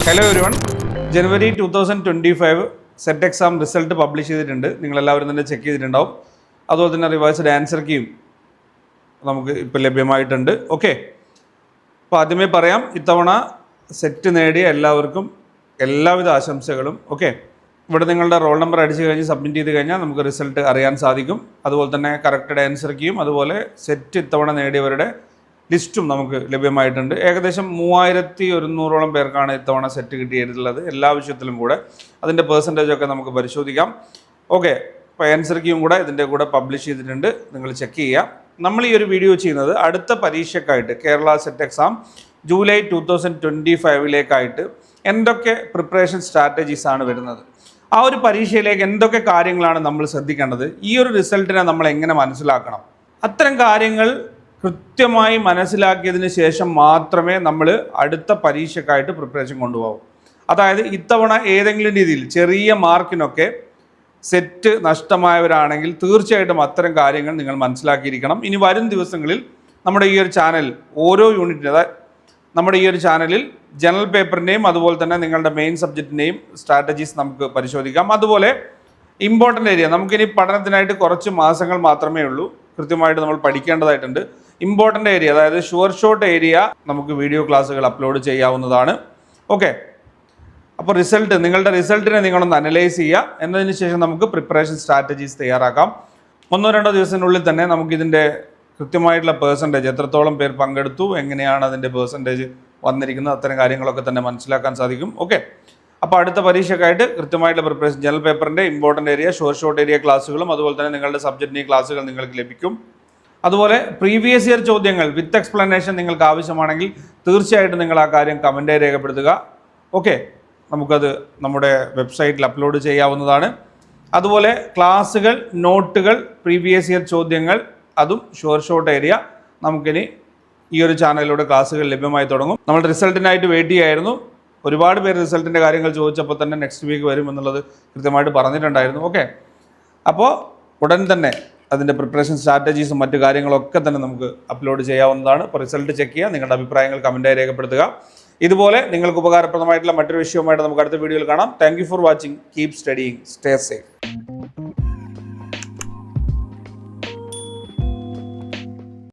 Hello everyone, ജനുവരി 2025 set exam result publish ചെയ്തിട്ടുണ്ട്. നിങ്ങളെല്ലാവരും തന്നെ ചെക്ക് ചെയ്തിട്ടുണ്ടാവും. അതുപോലെ തന്നെ റിവേഴ്സ്ഡ് ആൻസർ കീയും നമുക്ക് ഇപ്പോൾ ലഭ്യമായിട്ടുണ്ട്. ഓക്കെ, അപ്പോൾ ആദ്യമേ പറയാം, ഇത്തവണ സെറ്റ് നേടിയ എല്ലാവർക്കും എല്ലാവിധ ആശംസകളും. ഓക്കെ, ഇവിടെ നിങ്ങളുടെ റോൾ നമ്പർ അടിച്ച് കഴിഞ്ഞ് സബ്മിറ്റ് ചെയ്ത് കഴിഞ്ഞാൽ നമുക്ക് റിസൾട്ട് അറിയാൻ സാധിക്കും. അതുപോലെ തന്നെ കറക്റ്റഡ് ആൻസർ കീയും അതുപോലെ സെറ്റ് ഇത്തവണ നേടിയവരുടെ ലിസ്റ്റും നമുക്ക് ലഭ്യമായിട്ടുണ്ട്. ഏകദേശം 3100ഓളം പേർക്കാണ് ഇത്തവണ സെറ്റ് കിട്ടിയിട്ടുള്ളത്, എല്ലാ വിഷയത്തിലും കൂടെ. അതിൻ്റെ പെർസെൻറ്റേജൊക്കെ നമുക്ക് പരിശോധിക്കാം. ഓക്കെ, അപ്പോൾ ആൻസർ കീയും കൂടെ ഇതിൻ്റെ കൂടെ പബ്ലിഷ് ചെയ്തിട്ടുണ്ട്, നിങ്ങൾ ചെക്ക് ചെയ്യാം. നമ്മൾ ഈ ഒരു വീഡിയോ ചെയ്യുന്നത് അടുത്ത പരീക്ഷയ്ക്കായിട്ട് കേരള സെറ്റ് എക്സാം ജൂലൈ 2025 എന്തൊക്കെ പ്രിപ്പറേഷൻ സ്ട്രാറ്റജീസ് ആണ് വരുന്നത്, ആ ഒരു പരീക്ഷയിലേക്ക് എന്തൊക്കെ കാര്യങ്ങളാണ് നമ്മൾ ശ്രദ്ധിക്കേണ്ടത്, ഈ ഒരു റിസൾട്ടിനെ നമ്മൾ എങ്ങനെ മനസ്സിലാക്കണം, അത്തരം കാര്യങ്ങൾ കൃത്യമായി മനസ്സിലാക്കിയതിന് ശേഷം മാത്രമേ നമ്മൾ അടുത്ത പരീക്ഷയ്ക്കായിട്ട് പ്രിപ്പറേഷൻ കൊണ്ടുപോകും. അതായത് ഇത്തവണ ഏതെങ്കിലും രീതിയിൽ ചെറിയ മാർക്കിനൊക്കെ സെറ്റ് നഷ്ടമായവരാണെങ്കിൽ തീർച്ചയായിട്ടും അത്തരം കാര്യങ്ങൾ നിങ്ങൾ മനസ്സിലാക്കിയിരിക്കണം. ഇനി വരും ദിവസങ്ങളിൽ നമ്മുടെ ഈ ഒരു ചാനൽ ഓരോ യൂണിറ്റിന്, അതായത് നമ്മുടെ ഈ ഒരു ചാനലിൽ ജനറൽ പേപ്പറിൻ്റെയും അതുപോലെ തന്നെ നിങ്ങളുടെ മെയിൻ സബ്ജക്റ്റിൻ്റെയും സ്ട്രാറ്റജീസ് നമുക്ക് പരിശോധിക്കാം. അതുപോലെ ഇമ്പോർട്ടൻ്റ് ഏരിയ, നമുക്കിനി പഠനത്തിനായിട്ട് കുറച്ച് മാസങ്ങൾ മാത്രമേ ഉള്ളൂ, കൃത്യമായിട്ട് നമ്മൾ പഠിക്കേണ്ടതായിട്ടുണ്ട്. ഇമ്പോർട്ടൻ്റ് ഏരിയ, അതായത് ഷുവർ ഷോട്ട് ഏരിയ നമുക്ക് വീഡിയോ ക്ലാസ്സുകൾ അപ്ലോഡ് ചെയ്യാവുന്നതാണ്. ഓക്കെ, അപ്പോൾ നിങ്ങളുടെ റിസൾട്ടിനെ നിങ്ങളൊന്ന് അനലൈസ് ചെയ്യുക. എന്നതിന് ശേഷം നമുക്ക് പ്രിപ്പറേഷൻ സ്ട്രാറ്റജീസ് തയ്യാറാക്കാം. 1-2 ദിവസത്തിനുള്ളിൽ തന്നെ നമുക്കിതിൻ്റെ കൃത്യമായിട്ടുള്ള പെർസെൻറ്റേജ്, എത്രത്തോളം പേർ പങ്കെടുത്തു, എങ്ങനെയാണ് അതിൻ്റെ പെർസെൻറ്റേജ് വന്നിരിക്കുന്നത്, അത്തരം കാര്യങ്ങളൊക്കെ തന്നെ മനസ്സിലാക്കാൻ സാധിക്കും. ഓക്കെ, അപ്പോൾ അടുത്ത പരീക്ഷയ്ക്കായിട്ട് കൃത്യമായിട്ടുള്ള പ്രിപ്പറേഷൻ, ജനറൽ പേപ്പറിൻ്റെ ഇമ്പോർട്ടൻ്റ് ഏരിയ, ഷോർട്ട് ഏരിയ ക്ലാസ്സുകളും അതുപോലെ തന്നെ നിങ്ങളുടെ സബ്ജക്റ്റിൻ്റെ ക്ലാസ്സുകൾ നിങ്ങൾക്ക് ലഭിക്കും. അതുപോലെ പ്രീവിയസ് ഇയർ ചോദ്യങ്ങൾ വിത്ത് എക്സ്പ്ലനേഷൻ നിങ്ങൾക്ക് ആവശ്യമാണെങ്കിൽ തീർച്ചയായിട്ടും നിങ്ങൾ ആ കാര്യം കമൻറ്റായി രേഖപ്പെടുത്തുക. ഓക്കെ, നമുക്കത് നമ്മുടെ വെബ്സൈറ്റിൽ അപ്ലോഡ് ചെയ്യാവുന്നതാണ്. അതുപോലെ ക്ലാസ്സുകൾ, നോട്ടുകൾ, പ്രീവിയസ് ഇയർ ചോദ്യങ്ങൾ, അതും ഷോർട്ട് ഏരിയ നമുക്കിനി ഈ ഒരു ചാനലിലൂടെ ക്ലാസ്സുകൾ ലഭ്യമായി തുടങ്ങും. നമ്മൾ റിസൾട്ടിനായിട്ട് വെയിറ്റ് ചെയ്യായിരുന്നു. ഒരുപാട് പേര് റിസൾട്ടിൻ്റെ കാര്യങ്ങൾ ചോദിച്ചപ്പോൾ തന്നെ നെക്സ്റ്റ് വീക്ക് വരും എന്നുള്ളത് കൃത്യമായിട്ട് പറഞ്ഞിട്ടുണ്ടായിരുന്നു. ഓക്കെ, അപ്പോൾ ഉടൻ തന്നെ അതിൻ്റെ പ്രിപ്പറേഷൻ സ്ട്രാറ്റജീസും മറ്റു കാര്യങ്ങളൊക്കെ തന്നെ നമുക്ക് അപ്ലോഡ് ചെയ്യാവുന്നതാണ്. അപ്പോൾ റിസൾട്ട് ചെക്ക് ചെയ്യുക, നിങ്ങളുടെ അഭിപ്രായങ്ങൾ കമൻറ്റായി രേഖപ്പെടുത്തുക. ഇതുപോലെ നിങ്ങൾക്ക് ഉപകാരപ്രദമായിട്ടുള്ള മറ്റൊരു വിഷയവുമായിട്ട് നമുക്ക് അടുത്ത വീഡിയോയിൽ കാണാം. Thank you for watching. Keep studying, stay safe.